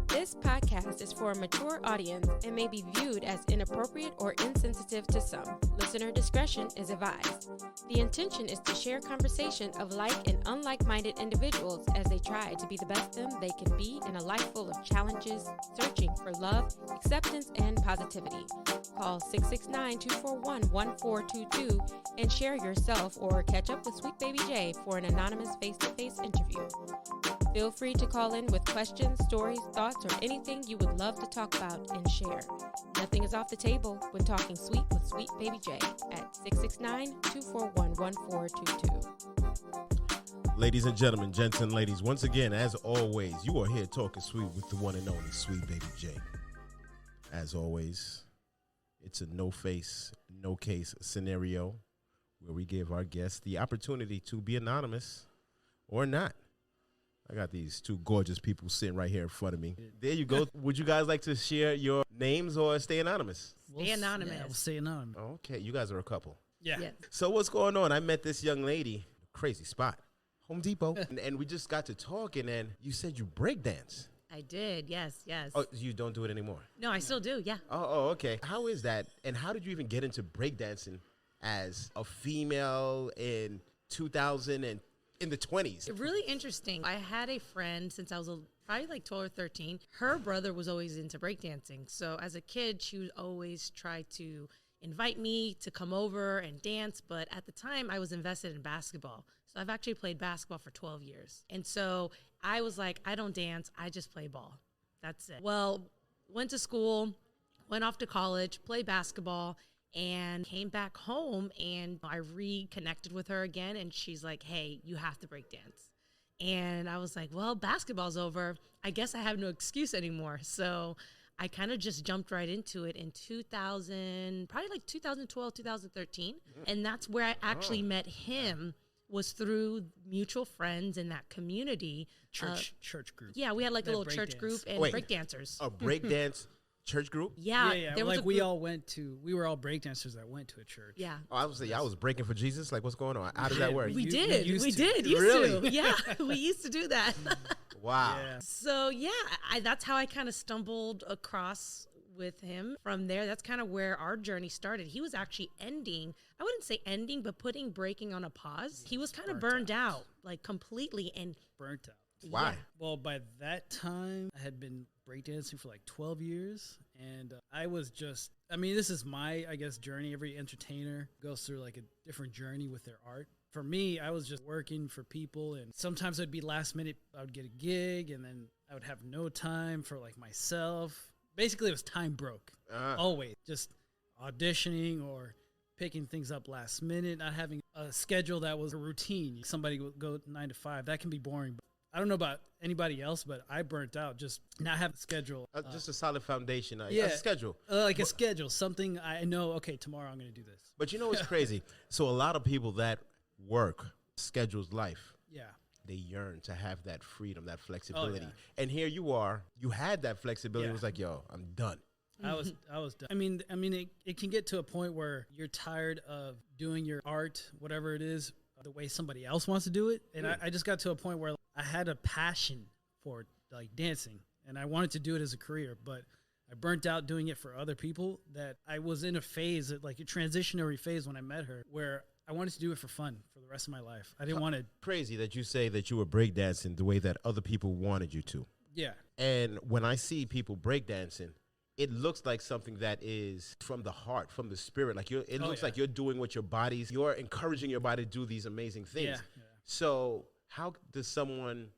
This podcast is for a mature audience and may be viewed as inappropriate or insensitive to some. Listener discretion is advised. The intention is to share conversation of like and unlike-minded individuals as they try to be the best them they can be in a life full of challenges, searching for love, acceptance, and positivity. Call 669-241-1422 and share yourself or catch up with SweetBaby Jay for an anonymous face-to-face interview. Feel free to call in with questions, stories, thoughts, or anything you would love to talk about and share. Nothing is off the table when talking sweet with SweetBaby Jay at 669-241-1422. Ladies and gentlemen, gents and ladies, once again, as always, you are here talking sweet with the one and only SweetBaby Jay. As always, it's a no-face, no-case scenario where we give our guests the opportunity to be anonymous or not. I got these two gorgeous people sitting right here in front of me. There you go. Would you guys like to share your names or stay anonymous? Stay anonymous. Yeah, we'll stay anonymous. Okay, you guys are a couple. Yeah. Yes. So what's going on? I met this young lady, crazy spot, Home Depot, and we just got to talking, and you said you break dance. I did. Yes. Oh, you don't do it anymore? No, I still do. Yeah. Oh, okay. How is that? And how did you even get into breakdancing as a female in 2000 and in the 20s? Really interesting. I had a friend since I was probably like 12 or 13. Her brother was always into breakdancing. So as a kid, she would always try to invite me to come over and dance. But at the time, I was invested in basketball. So I've actually played basketball for 12 years. And so I was like, I don't dance. I just play ball. That's it. Well, went to school, went off to college, played basketball, and came back home, and I reconnected with her again, and she's like, hey, you have to break dance. And I was like, well, basketball's over. I guess I have no excuse anymore. So I kind of just jumped right into it in 2000, probably like 2012, 2013. And that's where I actually met him, was through mutual friends in that community. Church group. Yeah, we had like a little church breakdance group and breakdancers. A breakdance church group? Yeah. There was like we were all breakdancers that went to a church. Yeah. Oh, I was saying, I was breaking for Jesus. Like, what's going on? How does that work? We did. Used Really? to. Yeah, we used to do that. Wow. Yeah. So, yeah, that's how I kind of stumbled across with him. From there, that's kind of where our journey started. He was actually ending, I wouldn't say ending, but putting breaking on a pause. He was kind of burned out, like completely. And burnt out. Why? Yeah. Well, by that time, I had been breakdancing for like 12 years. And I was just, this is my, I guess, journey. Every entertainer goes through like a different journey with their art. For me, I was just working for people, and sometimes it'd be last minute. I would get a gig, and then I would have no time for like myself. Basically, it was time broke. Always just auditioning or picking things up last minute, not having a schedule that was a routine. Somebody would go 9 to 5. That can be boring. I don't know about anybody else, but I burnt out just not having a schedule. Just a solid foundation. A schedule. Like a schedule. Something I know, okay, tomorrow I'm going to do this. But you know what's crazy? So a lot of people that work schedules life. Yeah. They yearn to have that freedom, that flexibility. Oh, yeah. And here you are. You had that flexibility. It was like, yo, I'm done. I was done. It can get to a point where you're tired of doing your art, whatever it is, the way somebody else wants to do it. And I just got to a point where I had a passion for like dancing, and I wanted to do it as a career, but I burnt out doing it for other people. That I was in a phase, like a transitionary phase when I met her, where I wanted to do it for fun for the rest of my life. I didn't want to. Crazy that you say that you were breakdancing the way that other people wanted you to. Yeah. And when I see people breakdancing, it looks like something that is from the heart, from the spirit. Like it looks like you're doing what your body's, you're encouraging your body to do these amazing things. Yeah. So how does someone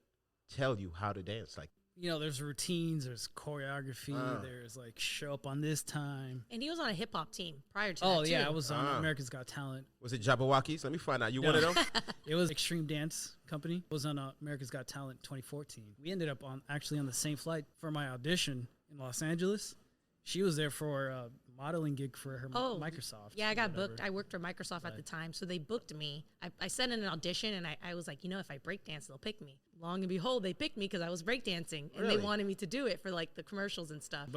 tell you how to dance? Like, there's routines, there's choreography, there's like show up on this time. And he was on a hip hop team prior to Oh, that, yeah, too. I was on America's Got Talent. was it Jabberwockies? Let me find out. You one of them? It was Extreme Dance Company. I was on America's Got Talent 2014. We ended up on the same flight for my audition in Los Angeles. She was there for a modeling gig for her Microsoft. Yeah, I got booked. I worked for Microsoft at the time, so they booked me. I sent in an audition, and I was like, if I breakdance, they'll pick me. Long and behold, they picked me because I was breakdancing, and they wanted me to do it for like the commercials and stuff.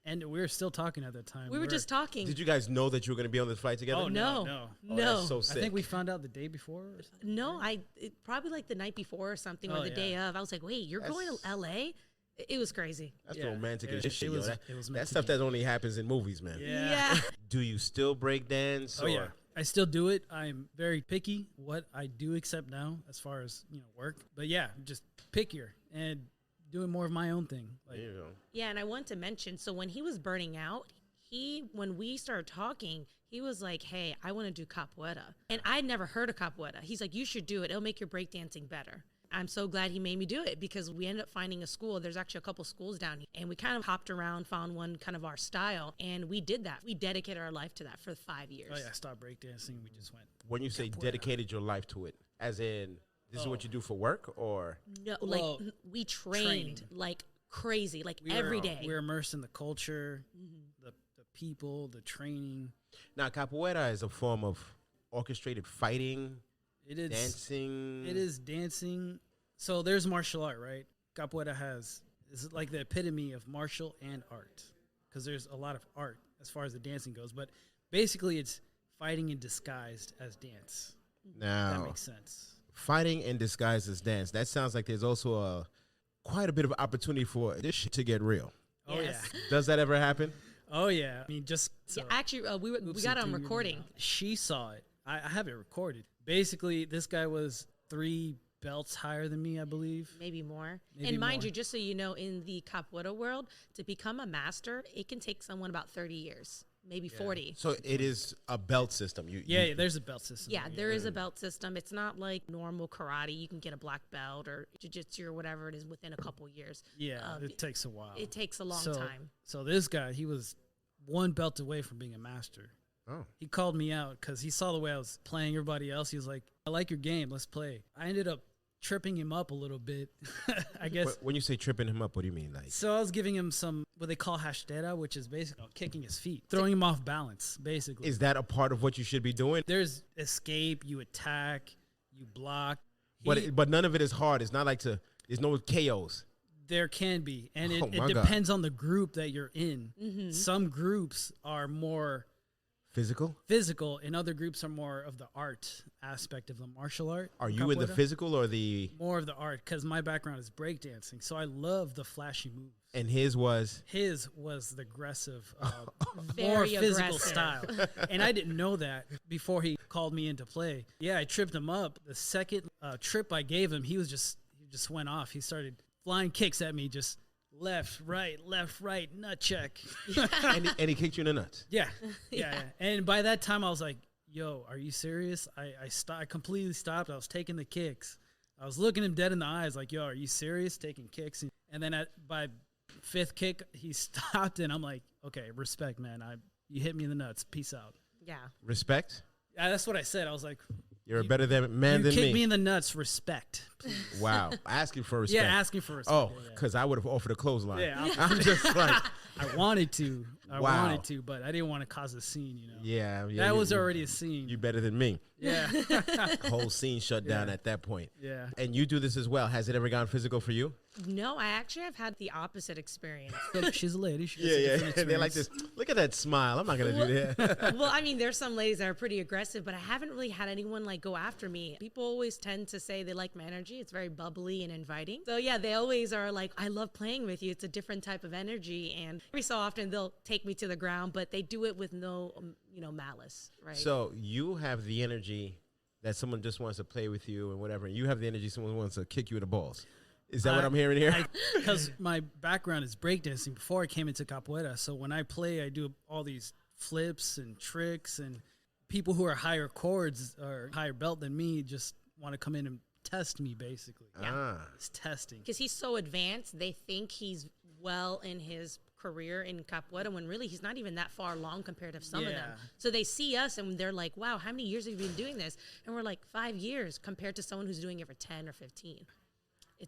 And we were still talking at that time. We were just talking. Did you guys know that you were going to be on this flight together? Oh, no. Oh, that's so sick. I think we found out the day before or something. No, probably like the night before or something, or the day of. I was like, wait, you're going to LA? It was crazy. That's Yeah, romantic it as was- shit, it yo. was- That, it was that meant to stuff be. that only happens in movies, man. Yeah. Do you still break dance? Oh yeah, I still do it. I'm very picky what I do accept now as far as work. But yeah, just pickier and doing more of my own thing. Like, There you go. Yeah, and I want to mention, so when he was burning out, when we started talking, he was like, hey, I want to do capoeira. And I'd never heard of capoeira. He's like, you should do it. It'll make your breakdancing better. I'm so glad he made me do it because we ended up finding a school. There's actually a couple schools down here. And we kind of hopped around, found one kind of our style. And we did that. We dedicated our life to that for 5 years. oh yeah, I stopped breakdancing. We just went. When you say Capoeira. dedicated your life to it, as in this is what you do for work, or No, Well, we trained training. like crazy, like We every were, day. We're immersed in the culture, the people, the training. now capoeira is a form of orchestrated fighting, It is dancing. It is dancing. So there's martial art, right? Capoeira is like the epitome of martial and art because there's a lot of art as far as the dancing goes. But basically, it's fighting in disguised as dance. That Now, makes sense. fighting in disguise as dance. That sounds like there's also quite a bit of opportunity for this shit to get real. Oh Yes. yeah. Does that ever happen? Oh yeah. I mean, just so, Yeah, actually, we oopsie got it on doodle. recording. She saw it. I have it recorded. Basically, this guy was 3 belts higher than me, I believe. Maybe more. Maybe And mind more. you, just so you know, in the capoeira world, to become a master, it can take someone about 30 years, maybe 40. So it is a belt system. Yeah, there's a belt system. Yeah, there is a belt system. It's not like normal karate. You can get a black belt or jiu-jitsu or whatever it is within a couple years. Yeah, it takes a while. It takes a long so, time. So this guy, he was 1 belt away from being a master. Oh. He called me out because he saw the way I was playing everybody else. He was like, I like your game. Let's play. I ended up tripping him up a little bit, I guess. When you say tripping him up, what do you mean? Like, So I was giving him some, what they call hashtera, which is basically kicking his feet, throwing him off balance, basically. is that a part of what you should be doing? There's escape, you attack, you block. But none of it is hard. It's not like there's no KOs. There can be, and Oh it my God. depends on the group that you're in. Some groups are more Physical? physical, and other groups are more of the art aspect of the martial art. Are you in the Capoeira. physical or the? More of the art, because my background is breakdancing, so I love the flashy moves. And his was. His was the aggressive, more Very physical aggressive. style, and I didn't know that before he called me into play. Yeah, I tripped him up. The second trip I gave him, he just went off. He started flying kicks at me, just left, right, nut check. and he kicked you in the nuts. Yeah. And by that time, I was like, yo, are you serious? I completely stopped. I was taking the kicks. I was looking him dead in the eyes like, yo, are you serious? Taking kicks. And then by 5th kick, he stopped, and I'm like, okay, respect, man. You hit me in the nuts. Peace out. Yeah. Respect. Yeah, that's what I said. I was like, You're a better man you than kick me. me in the nuts. Respect. Please. Wow. Asking for respect. Yeah, asking for respect. Oh, Yeah. because I would have offered a clothesline. Yeah, I'm just like, I wanted to. Wow. wanted to, but I didn't want to cause a scene, yeah. That was already a scene. You better than me. Yeah. Whole scene shut down Yeah. at that point. Yeah. And you do this as well. Has it ever gone physical for you? No, I actually have had the opposite experience. So she's a lady. She gets a different They're like experience. this. Look at that smile. I'm not going to do that. Well, I mean, there's some ladies that are pretty aggressive, but I haven't really had anyone like go after me. People always tend to say they like my energy. It's very bubbly and inviting. So yeah, they always are like, I love playing with you. It's a different type of energy. And every so often they'll take me to the ground, but they do it with no, malice, right? So you have the energy that someone just wants to play with you and whatever. You have the energy someone wants to kick you in the balls. Is that what I'm hearing here? Because my background is breakdancing before I came into capoeira. So when I play, I do all these flips and tricks, and people who are higher chords or higher belt than me just want to come in and test me, basically. It's testing. Because he's so advanced, they think he's well in his career in capoeira when really he's not even that far along compared to some of them. Yeah. So they see us and they're like, wow, how many years have you been doing this? And we're like, 5 years compared to someone who's doing it for 10 or 15.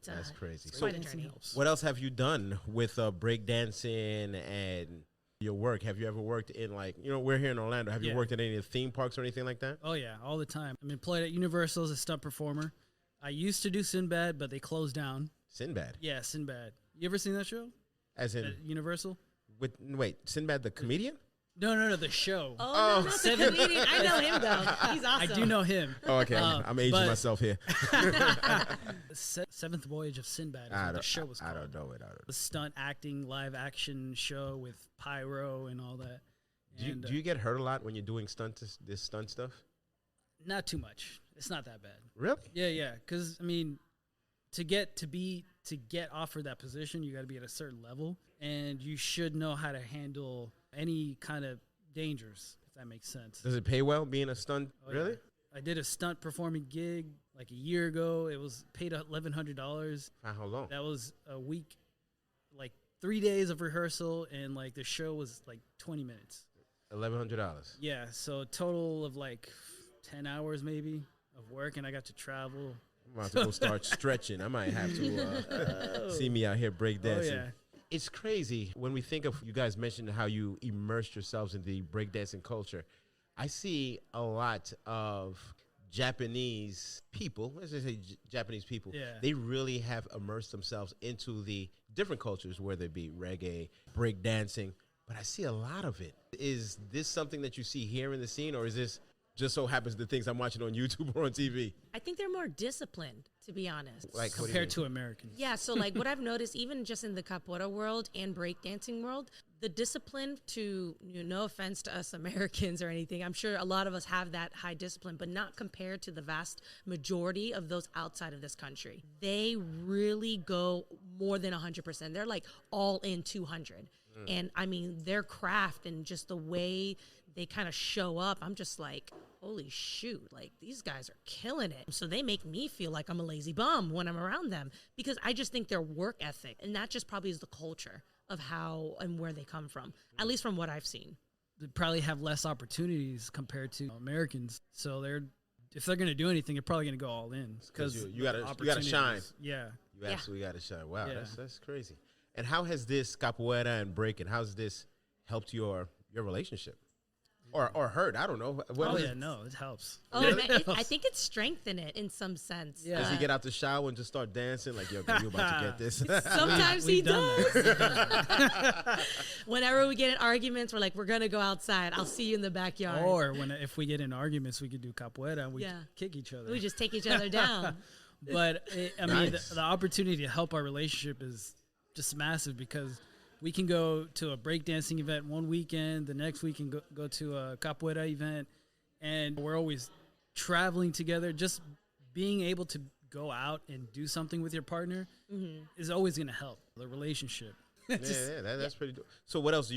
That's crazy. It's So quite a Dancing journey. helps. what else have you done with breakdancing and your work? Have you ever worked in we're here in Orlando. Have you Yeah. worked at any of the theme parks or anything like that? Oh, yeah, all the time. I'm employed at Universal as a stunt performer. I used to do Sinbad, but they closed down. Sinbad. Yeah, Sinbad. You ever seen that show As in, at Universal? Sinbad the comedian? No, the show. Oh, no, not the comedian. I know him, though. He's awesome. I do know him. Oh, okay. I'm aging myself here. Seventh Voyage of Sinbad is what the show was called. I don't know it. The stunt acting, live action show with pyro and all that. Do you get hurt a lot when you're doing this stunt stuff? Not too much. It's not that bad. Really? Yeah. Because I mean, to get offered that position, you got to be at a certain level, and you should know how to handle any kind of dangers, if that makes sense. Does it pay well being a stunt? Oh, Really? Yeah. I did a stunt performing gig like a year ago. It was paid $1,100. How long? That was a week, like 3 days of rehearsal, and like the show was like 20 minutes. $1,100. Yeah, so total of like 10 hours maybe of work, and I got to travel. I'm about to go start stretching. I might have to see me out here breakdancing. Oh, yeah. It's crazy when we think of, you guys mentioned how you immersed yourselves in the breakdancing culture. I see a lot of Japanese people, let's just say Japanese people, Yeah. they really have immersed themselves into the different cultures, whether it be reggae, breakdancing, but I see a lot of it. Is this something that you see here in the scene, or is this just so happens the things I'm watching on YouTube or on TV? I think they're more disciplined, to be honest. Like, what do you Compared mean? to Americans. Yeah, so like what I've noticed, even just in the capoeira world and breakdancing world, the discipline to, no offense to us Americans or anything, I'm sure a lot of us have that high discipline, but not compared to the vast majority of those outside of this country. They really go more than 100%. They're like all in 200. And I mean, their craft and just the way they kind of show up, I'm just like, holy shoot, like these guys are killing it. So they make me feel like I'm a lazy bum when I'm around them, because I just think their work ethic, and that just probably is the culture of how and where they come from, at least from what I've seen. They probably have less opportunities compared to Americans. So if they're going to do anything, they're probably going to go all in. Because you gotta shine. Yeah. You absolutely got to shine. Wow, Yeah. that's crazy. And how has this capoeira and breaking, how's this helped your relationship? Or hurt? I don't know. It helps. Oh, man, I think it's strengthened it in some sense. Yeah. Does he get out the shower and just start dancing? Like, yo, you about to get this? Sometimes he We've done does. Whenever we get in arguments, we're like, we're going to go outside. I'll see you in the backyard. Or if we get in arguments, we could do capoeira and we kick each other. We just take each other down. But I mean, Nice. the opportunity to help our relationship is just massive, because we can go to a breakdancing event one weekend, the next week can go to a capoeira event, and we're always traveling together. Just being able to go out and do something with your partner is always going to help the relationship. That's pretty dope. So what else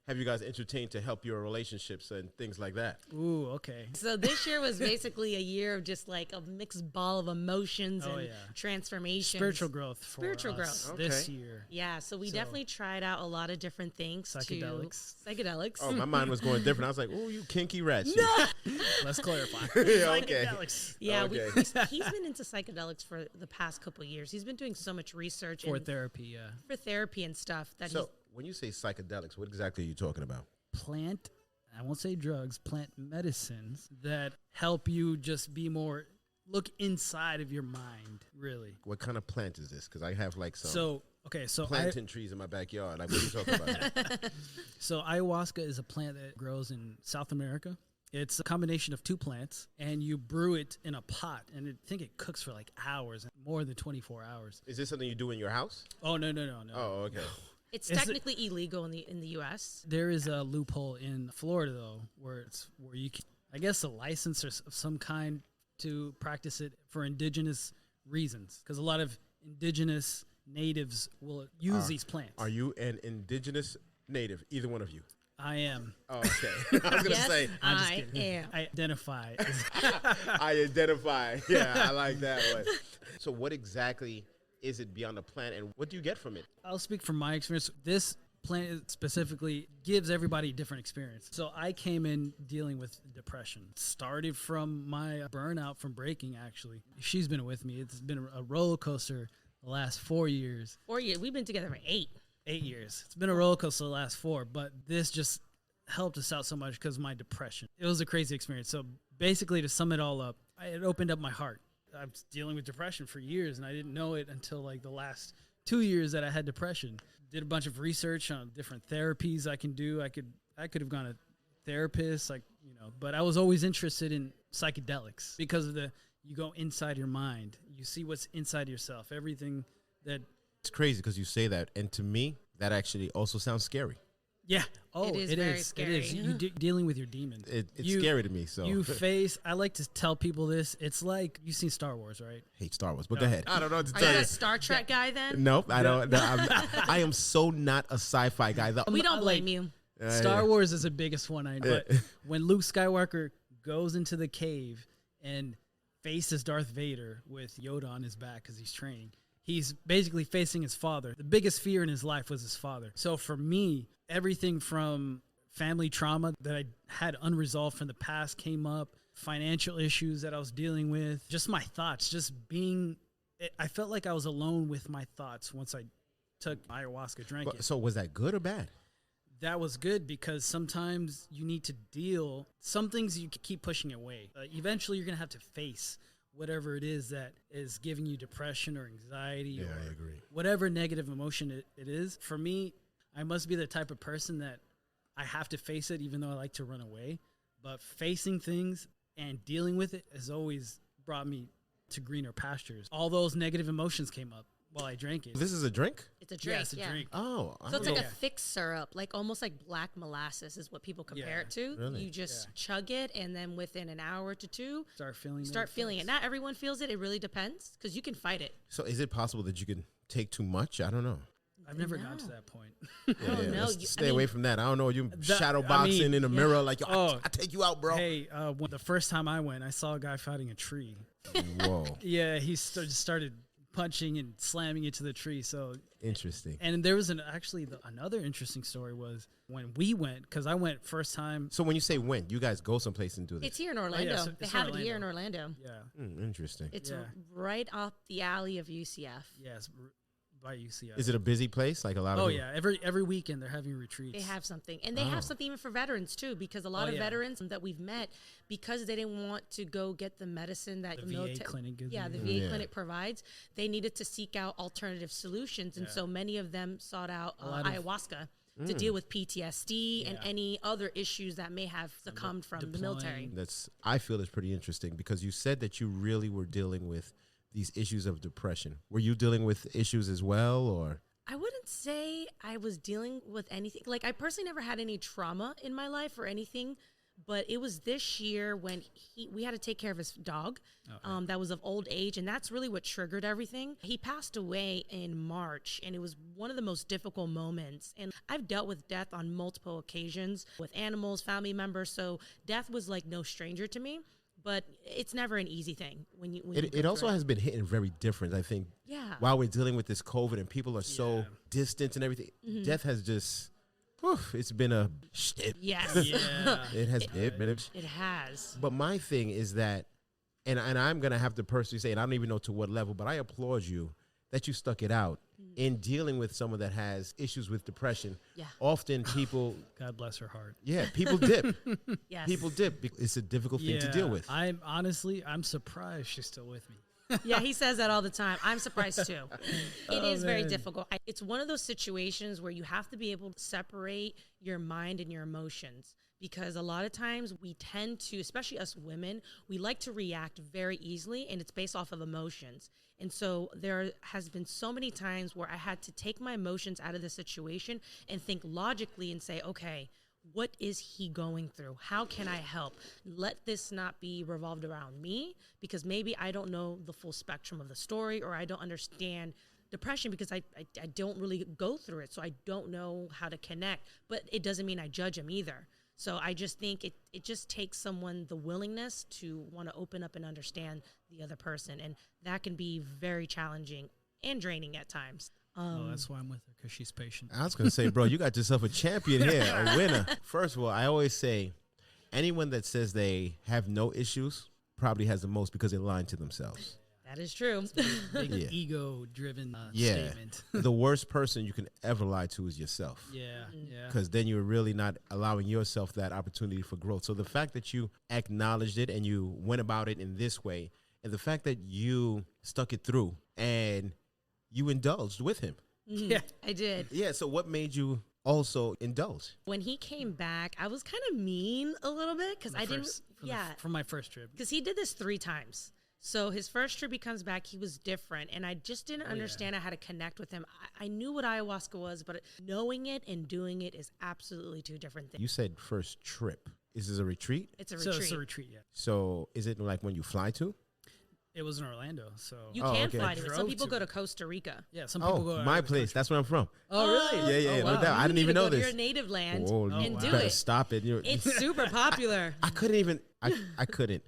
have you guys entertained to help your relationships and things like that? Ooh, okay. So this year was basically a year of just like a mixed ball of emotions and yeah. transformations. Spiritual growth for Spiritual us growth. this Okay. year. Yeah, so we definitely tried out a lot of different things. Psychedelics. Psychedelics. Oh, my mind was going different. I was like, oh, you kinky rats. Let's clarify. Yeah, okay. Psychedelics. Yeah, Okay. he's been into psychedelics for the past couple of years. He's been doing so much research For and therapy, yeah. for therapy and stuff that So when you say psychedelics, what exactly are you talking about? Plant, I won't say drugs, plant medicines that help you just be more, look inside of your mind, really. What kind of plant is this? Because I have like some So plantain trees in my backyard. Like, what are you talking about? So ayahuasca is a plant that grows in South America. It's a combination of two plants, and you brew it in a pot, and I think it cooks for like hours, more than 24 hours. Is this something you do in your house? Oh, no. Oh, okay. it's Is it- technically illegal in the U.S. There is a loophole in Florida, though, where you can, I guess, a license or of some kind to practice it for indigenous reasons, because a lot of indigenous natives will use these plants. Are you an indigenous native? Either one of you? I am. Oh, okay. I was gonna Yes, say I am. I identify. I identify. Yeah, I like that one. So, what exactly is it beyond the plant, and what do you get from it? I'll speak from my experience. This plant specifically gives everybody a different experience. So I came in dealing with depression. Started from my burnout from breaking, actually. She's been with me. It's been a roller coaster the last 4 years. 4 years. We've been together for 8. 8 years. It's been a roller coaster the last 4, but this just helped us out so much because of my depression. It was a crazy experience. So basically, to sum it all up, it opened up my heart. I was dealing with depression for years, and I didn't know it until like the last 2 years that I had depression. Did a bunch of research on different therapies I can do. I could I could have gone to therapist, like, but I was always interested in psychedelics because of you go inside your mind, you see what's inside yourself, everything that. It's crazy because you say that, and to me, that actually also sounds scary. Yeah. Oh, it is very scary. It is. You dealing with your demons. It's scary to me. So I like to tell people this. It's like, you've seen Star Wars, right? Hate Star Wars, but go ahead. I don't know what to Are tell you you. a Star Trek guy then? Nope, I don't. No, I am so not a sci-fi guy. We don't blame you. Star Wars is the biggest one I know. But when Luke Skywalker goes into the cave and faces Darth Vader with Yoda on his back because he's training, he's basically facing his father. The biggest fear in his life was his father. So for me, everything from family trauma that I had unresolved from the past came up, financial issues that I was dealing with, just my thoughts, I felt like I was alone with my thoughts once I took ayahuasca, drank it. So was that good or bad? That was good because sometimes you need to deal. Some things you keep pushing away. Eventually, you're going to have to face whatever it is that is giving you depression or anxiety or I agree. Whatever negative emotion it is. For me, I must be the type of person that I have to face it, even though I like to run away. But facing things and dealing with it has always brought me to greener pastures. All those negative emotions came up while I drank it. This is a drink? It's a drink. Yeah, it's a drink. Oh. So it's like a thick syrup, like almost like black molasses is what people compare it to. Really? You just chug it, and then within an hour to two, start feeling it. Not everyone feels it. It really depends because you can fight it. So is it possible that you can take too much? I don't know. I've never gotten to that point. I don't know. Stay away from that. I don't know. You shadow boxing in a mirror like, yo, I take you out, bro. Hey, when the first time I went, I saw a guy fighting a tree. Whoa. Yeah, he started punching and slamming it to the tree. So interesting. And there was another interesting story was when we went, because I went first time. So when you say when, you guys go someplace and do this? It's here in Orlando. Oh, yeah, they have it here in Orlando. Yeah. Interesting. It's right off the alley of UCF. Yes. By UCF. Is it a busy place? Like a lot of people? Yeah. Every weekend they're having retreats. They have something. And they have something even for veterans too, because a lot of veterans that we've met, because they didn't want to go get the medicine that the VA clinic gives the VA clinic provides, they needed to seek out alternative solutions. And so many of them sought out ayahuasca to deal with PTSD and any other issues that may have succumbed from the military. I feel it's pretty interesting because you said that you really were dealing with these issues of depression. Were you dealing with issues as well, or? I wouldn't say I was dealing with anything. Like, I personally never had any trauma in my life or anything, but it was this year when we had to take care of his dog that was of old age, and that's really what triggered everything. He passed away in March, and it was one of the most difficult moments. And I've dealt with death on multiple occasions with animals, family members, so death was like no stranger to me. But it's never an easy thing when you. It also has been hitting very different. I think. Yeah. While we're dealing with this COVID and people are so distant and everything, death has just. It's been a. Yes. Yeah. It has been. It has. But my thing is that, and I'm gonna have to personally say, and I don't even know to what level, but I applaud you that you stuck it out in dealing with someone that has issues with depression. Yeah. Often people. God bless her heart. Yeah, people dip. Yes. People dip. It's a difficult thing to deal with. I'm surprised she's still with me. Yeah, he says that all the time. I'm surprised too. It is very difficult. It's one of those situations where you have to be able to separate your mind and your emotions. Because a lot of times we tend to, especially us women, we like to react very easily, and it's based off of emotions. And so there has been so many times where I had to take my emotions out of the situation and think logically and say, okay, what is he going through? How can I help? Let this not be revolved around me, because maybe I don't know the full spectrum of the story, or I don't understand depression because I don't really go through it. So I don't know how to connect, but it doesn't mean I judge him either. So I just think it just takes someone the willingness to want to open up and understand the other person. And that can be very challenging and draining at times. That's why I'm with her, because she's patient. I was going to say, bro, you got yourself a champion here, a winner. First of all, I always say anyone that says they have no issues probably has the most because they're lying to themselves. That is true. Big ego-driven statement. The worst person you can ever lie to is yourself. Yeah. Because then you're really not allowing yourself that opportunity for growth. So the fact that you acknowledged it and you went about it in this way, and the fact that you stuck it through and you indulged with him. Yeah, I did. Yeah, so what made you also indulge. When he came back, I was kind of mean a little bit because I didn't. From my first trip. Because he did this 3 times. So his first trip, he comes back, he was different. And I just didn't understand how to connect with him. I knew what ayahuasca was, but knowing it and doing it is absolutely 2 different things. You said first trip. Is this a retreat? It's a So retreat. it's a retreat, yeah. So is it like when you fly to? It was in Orlando, so. You Oh, can okay. fly to it. Some Drove people to go it. to Costa Rica. Yeah, some people go Oh, out my of the place. country. That's where I'm from. Oh, really? Yeah, yeah, Oh, no wow. doubt. I didn't You even need to know go to this. your native land Oh, and you do better it. stop it. It's super popular. I couldn't even. I couldn't.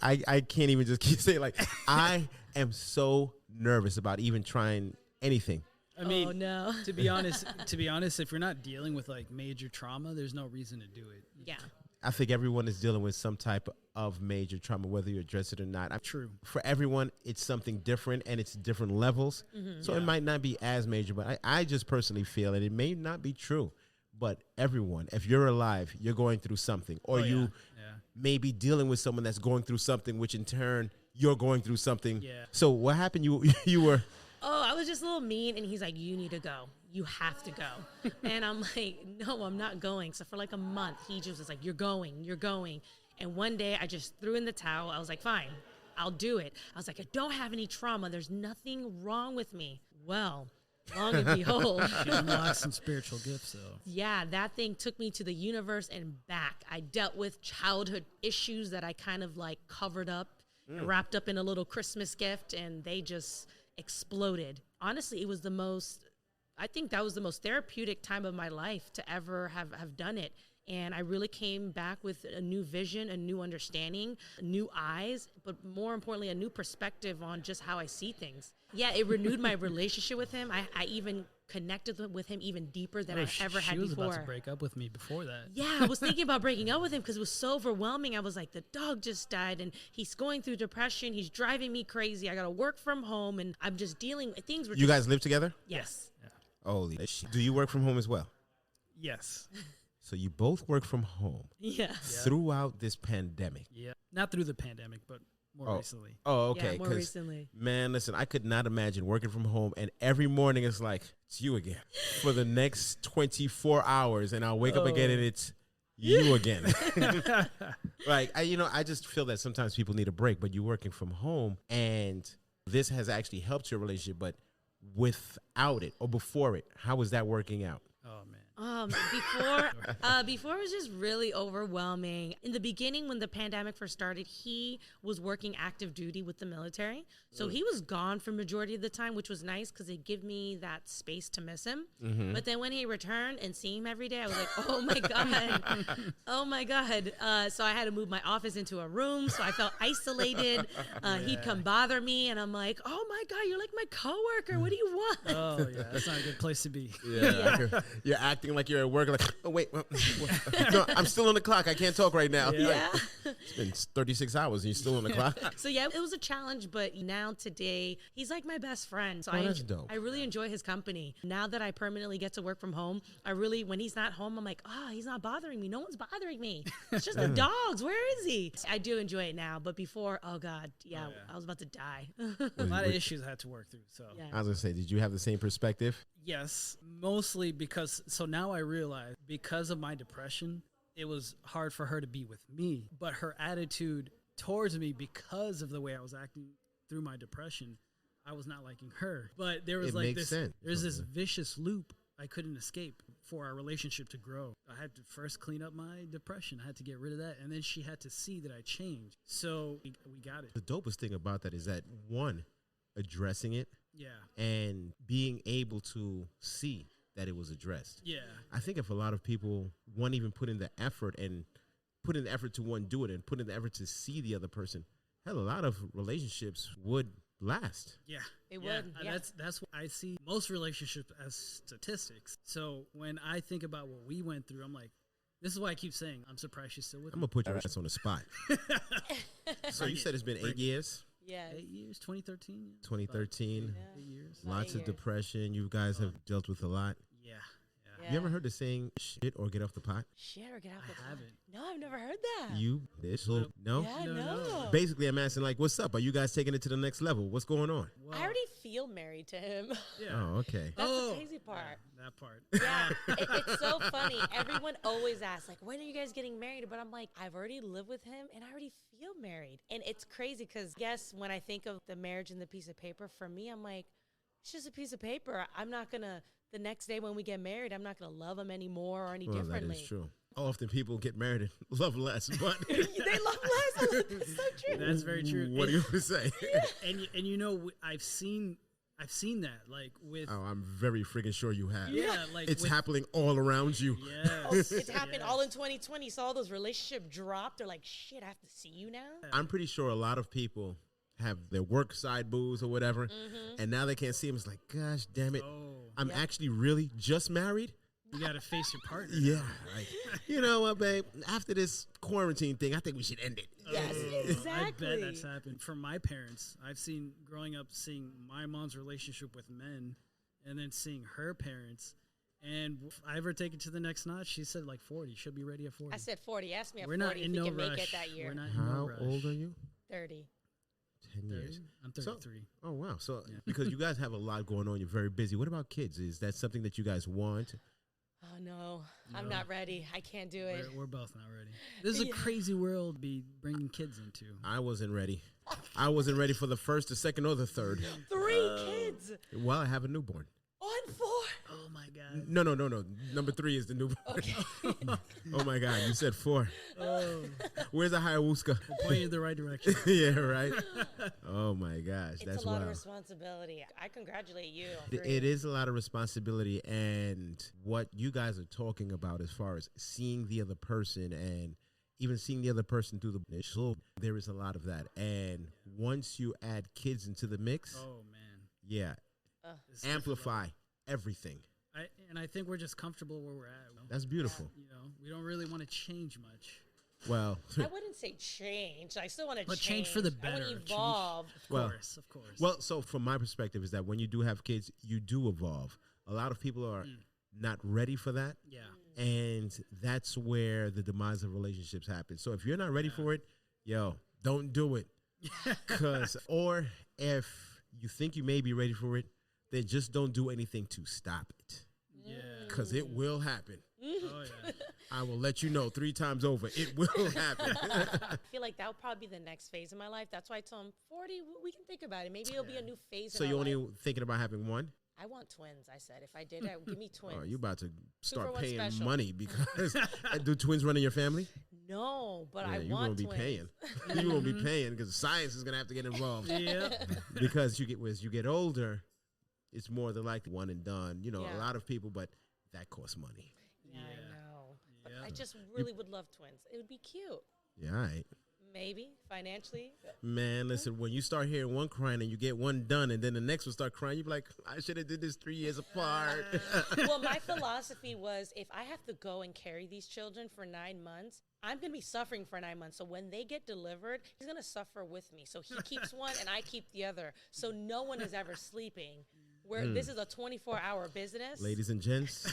I can't even just keep saying like I am so nervous about even trying anything. I mean, Oh, no. to be honest, if you're not dealing with like major trauma, there's no reason to do it. Yeah. I think everyone is dealing with some type of major trauma, whether you address it or not. True. For everyone, it's something different and it's different levels. So it might not be as major, but I just personally feel, and it may not be true, but everyone, if you're alive, you're going through something, or you Yeah. may be dealing with someone that's going through something, which in turn, you're going through something. Yeah. So what happened? You were... Oh, I was just a little mean. And he's like, you need to go. You have to go. And I'm like, no, I'm not going. So for like a month, he just was like, you're going. And one day I just threw in the towel. I was like, fine, I'll do it. I was like, I don't have any trauma. There's nothing wrong with me. Well, long and behold, She unlocked some spiritual gifts, though. yeah, that thing took me to the universe and back. I dealt with childhood issues that I kind of like covered up and wrapped up in a little Christmas gift, and they just exploded. Honestly, it was I think that was the most therapeutic time of my life to ever have done it. And I really came back with a new vision, a new understanding, new eyes, but more importantly, a new perspective on just how I see things. Yeah, it renewed my relationship with him. I even connected with him even deeper than I ever had She was before. about to break up with me before that. Yeah, I was thinking about breaking up with him because it was so overwhelming. I was like, the dog just died and he's going through depression. He's driving me crazy. I got to work from home and I'm just dealing with things. You guys live together? Yes. Yeah. Holy shit. Do you work from home as well? Yes. So you both work from home Yeah. throughout this pandemic. Yeah. Not through the pandemic, but more recently. Oh, okay. Yeah, more 'cause, recently. man, listen, I could not imagine working from home and every morning it's like, it's you again for the next 24 hours. And I'll wake up again and it's you again. Like, I just feel that sometimes people need a break, but you're working from home and this has actually helped your relationship, but without it or before it, how was that working out? Oh, man. Before it was just really overwhelming. In the beginning, when the pandemic first started, he was working active duty with the military. So he was gone for majority of the time, which was nice because it gave me that space to miss him. But then when he returned and seeing him every day, I was like, oh my God. Oh my God. So I had to move my office into a room. So I felt isolated. He'd come bother me and I'm like, oh my God, you're like my coworker. What do you want? Oh, yeah. That's not a good place to be. Yeah. You're acting like you're at work, like, oh, wait. No, I'm still on the clock. I can't talk right now. Yeah. It's been 36 hours and you're still on the clock. So yeah, it was a challenge, but now today he's like my best friend. So that's dope. I really enjoy his company. Now that I permanently get to work from home, when he's not home, I'm like, he's not bothering me. No one's bothering me. It's just the dogs. Where is he? I do enjoy it now, but before, oh God, yeah. I was about to die. A lot of issues I had to work through. So Yeah. I was going to say, did you have the same perspective? yes, mostly because, so now I realize because of my depression, it was hard for her to be with me, but her attitude towards me because of the way I was acting through my depression, I was not liking her. But there was It like makes this, sense. there's this vicious loop I couldn't escape for our relationship to grow. I had to first clean up my depression. I had to get rid of that. And then she had to see that I changed. So we got it. The dopest thing about that is that, one, addressing it Yeah. and being able to see that it was addressed. Yeah. I think if a lot of people, one, even put in the effort and put in the effort to, one, do it and put in the effort to see the other person, hell, a lot of relationships would last. Yeah. It would, yeah. That's what I see most relationships as statistics. So when I think about what we went through, I'm like, this is why I keep saying I'm surprised she's still with I'm me. going to put your ass on the spot. So you said it's been 8 years? Yeah. 8 years, 2013. Yeah. 2013. 8 years. Lots of years. depression. You guys have dealt with a lot. Yeah. Yeah. Yeah. You ever heard the saying "shit or get off the pot"? Shit or get out the I haven't. No, I've never heard that. You this little no. Yeah, No, no. no. Basically, I'm asking like, what's up? Are you guys taking it to the next level? What's going on? Well, I already feel married to him. Yeah. Oh, okay. That's Oh, the crazy part. yeah, that part. Yeah, it's so funny. Everyone always asks, like, when are you guys getting married? But I'm like, I've already lived with him and I already feel married. And it's crazy because, yes, when I think of the marriage and the piece of paper, for me, I'm like, it's just a piece of paper. I'm not going to, the next day when we get married, I'm not going to love him anymore or any Well, differently. that is true. Often people get married and love less, but They love less. That's so true. That's very true. what are you going to say? And you know, I've seen that like with Oh, I'm very freaking sure you have. like It's with, happening all around you. Yes. It's happened yes. all in 2020. So all those relationship dropped. They're like, shit, I have to see you now. I'm pretty sure a lot of people have their work side booze or whatever, and now they can't see them. It's like, gosh, damn it. Oh, I'm actually really just married. you got to face your partner. Yeah. Like, you know what, babe? After this quarantine thing, I think we should end it. Yes, exactly. I bet that's happened. For my parents, I've seen growing up, seeing my mom's relationship with men, and then seeing her parents. And if I ever take it to the next notch, she said like 40. She'll be ready at 40. I said 40. Ask me at We're 40 not if in we no can rush. make it that year. We're not in no How rush. old are you? 30. 10 years. I'm So- 33. Oh, wow. So, because you guys have a lot going on, you're very busy. What about kids? Is that something that you guys want? Oh, no. I'm No. not ready. I can't do it. We're both not ready. This is a Yeah. crazy world to be bringing kids into. I wasn't ready. I wasn't ready for the first, the second, or the third. 3 kids Well, I have a newborn. on 4. Oh my God. No. Number 3 is the newborn. Okay. Oh, my God. You said 4. Oh, Where's the ayahuasca? pointing in the right direction. Yeah, right. Oh, my gosh. It's That's a lot of wild. responsibility. I congratulate you. It is a lot of responsibility, and what you guys are talking about as far as seeing the other person and even seeing the other person through the initial, there is a lot of that. And once you add kids into the mix, Oh man. yeah, It's amplify everything. And I think we're just comfortable where we're at. That's beautiful. You know, we don't really want to change much. Well, I wouldn't say change. I still want to But change. change for the I better. want Change- to evolve. Of Well- course, of course. well, so from my perspective is that when you do have kids, you do evolve. A lot of people are not ready for that. yeah. And that's where the demise of relationships happen. So if you're not ready for it, yo, don't do it. Or if you think you may be ready for it, then just don't do anything to stop it. Yeah. Because it will happen. Oh yeah. I will let you know 3 times over. It will happen. I feel like that would probably be the next phase of my life. That's why I told him 40. We can think about it. Maybe it'll be a new phase. So in you're our only life. thinking about having one? I want twins. I said if I did it, give me twins. Oh, you about to start one paying special. money because do twins run in your family? No, but Yeah, I you're want gonna be twins. paying. You're gonna be paying because science is gonna have to get involved. Yeah. Because as you get older, it's more than like one and done. You know, Yeah. a lot of people, but that costs money. Yeah, I know. But Yeah. I just really would love twins. It would be cute. Yeah, all right. Maybe financially. Man, listen, when you start hearing one crying and you get one done and then the next one start crying, you be like, I should have did this 3 years apart. Well, my philosophy was if I have to go and carry these children for 9 months, I'm going to be suffering for 9 months. So when they get delivered, he's going to suffer with me. So he keeps one and I keep the other. So no one is ever sleeping. This is a 24-hour business. Ladies and gents,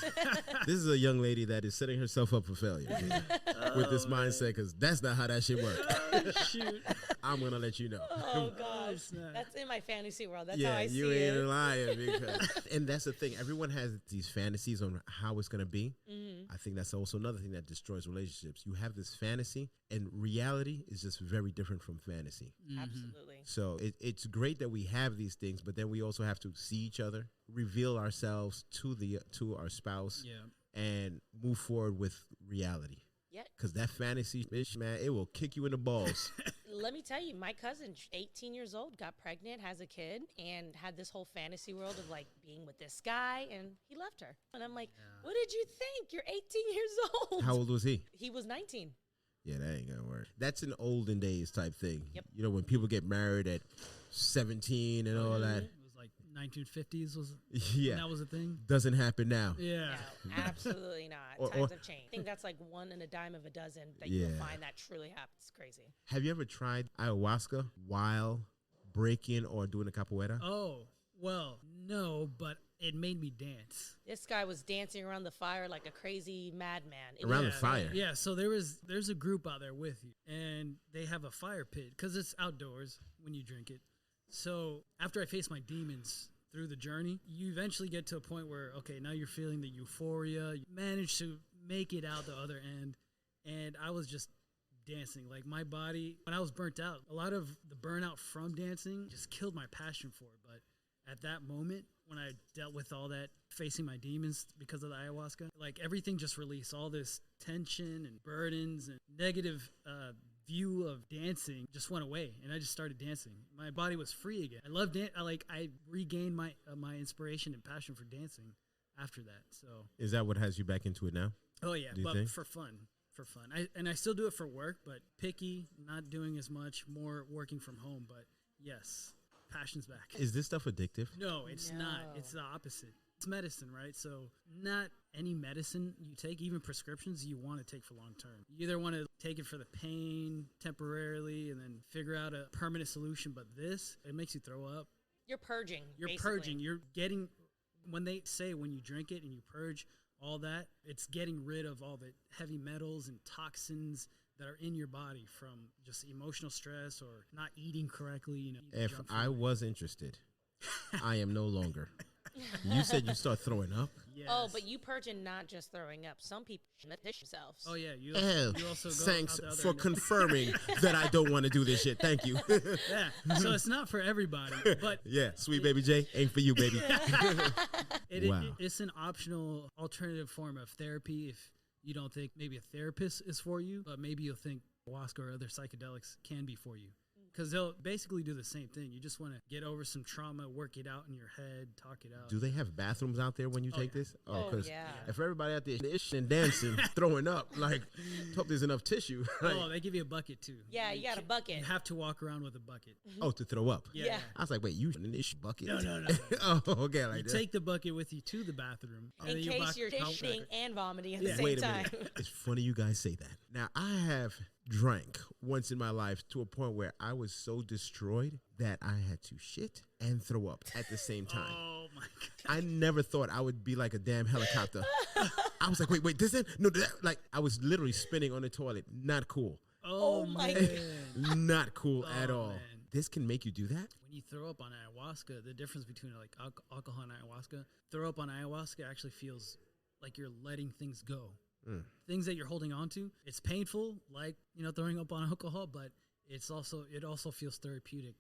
this is a young lady that is setting herself up for failure with this mindset because that's not how that shit works. Shoot. I'm going to let you know. Oh, gosh. snap. That's in my fantasy world. That's Yeah, how I see you ain't it. lying. Because, and that's the thing. Everyone has these fantasies on how it's going to be. Mm-hmm. I think that's also another thing that destroys relationships. You have this fantasy, and reality is just very different from fantasy. Absolutely. So it's great that we have these things, but then we also have to see each other, reveal ourselves to our spouse, Yeah. and move forward with reality. Yeah. Because that fantasy, man, it will kick you in the balls. Let me tell you, my cousin, 18 years old, got pregnant, has a kid, and had this whole fantasy world of like being with this guy, and he left her. And I'm like, what did you think? You're 18 years old. How old was he? He was 19. Yeah, that ain't gonna work. That's an olden days type thing. Yep. You know, when people get married at 17 and all that. It was like 1950s was Yeah. that was a thing. Doesn't happen now. Yeah. No, absolutely not. Or- Times or- have changed. I think that's like one in a dime of a dozen that Yeah. you'll find that truly happens. It's crazy. Have you ever tried ayahuasca while breaking or doing a capoeira? Oh, well, no, but it made me dance. This guy was dancing around the fire like a crazy madman. Around the fire? Yeah, so there's a group out there with you, and they have a fire pit because it's outdoors when you drink it. So after I faced my demons through the journey, you eventually get to a point where, okay, now you're feeling the euphoria. You manage to make it out the other end, and I was just dancing. Like, my body, when I was burnt out, a lot of the burnout from dancing just killed my passion for it. But at that moment, when I dealt with all that, facing my demons because of the ayahuasca, like, everything just released. All this tension and burdens and negative view of dancing just went away, and I just started dancing. My body was free again. I love dance. I regained my inspiration and passion for dancing after that. So is that what has you back into it now? Oh yeah, but think? for fun. I still do it for work, but picky, not doing as much, more working from home. But yes, passion's back. Is this stuff addictive? No, it's not. It's the opposite. It's medicine, right? So not any medicine you take, even prescriptions, you want to take for long term. You either want to take it for the pain temporarily and then figure out a permanent solution. But this, it makes you throw up. You're purging. You're basically. purging. You're getting, when they say when you drink it and you purge all that, it's getting rid of all the heavy metals and toxins that are in your body from just emotional stress or not eating correctly. You know, If I was interested, I am no longer. You said you start throwing up? Yes. Oh, but you purge and not just throwing up. Some people dish themselves. Oh, yeah. You also go Thanks out the other for end. confirming that I don't want to do this shit. Thank you. Yeah. So it's not for everybody. But yeah, SweetBaby Jay ain't for you, baby. Wow. It's an optional alternative form of therapy if you don't think maybe a therapist is for you, but maybe you'll think ayahuasca or other psychedelics can be for you. Because they'll basically do the same thing. You just want to get over some trauma, work it out in your head, talk it out. Do they have bathrooms out there when you take this? Oh, because yeah. if everybody out there is and dancing, throwing up, like, hope there's enough tissue. Like, Oh, they give you a bucket too. Yeah, you got a bucket. You have to walk around with a bucket. oh, to throw up. Yeah. I was like, wait, you in this bucket? No. Oh, okay, like You that. take the bucket with you to the bathroom. and In then you case walk you're out shitting back. and vomiting at Yeah. the same Wait a time. minute. It's funny you guys say that. Now, I have drank once in my life to a point where I was so destroyed that I had to shit and throw up at the same time. Oh my God. I never thought I would be like a damn helicopter. I was like, wait, this is no, that, like I was literally spinning on the toilet. Not cool. Oh my man. Not cool at Oh, all. man. This can make you do that? When you throw up on ayahuasca, the difference between like alcohol and ayahuasca, throw up on ayahuasca actually feels like you're letting things go. Things that you're holding on to. It's painful, like, throwing up on alcohol, but it also feels therapeutic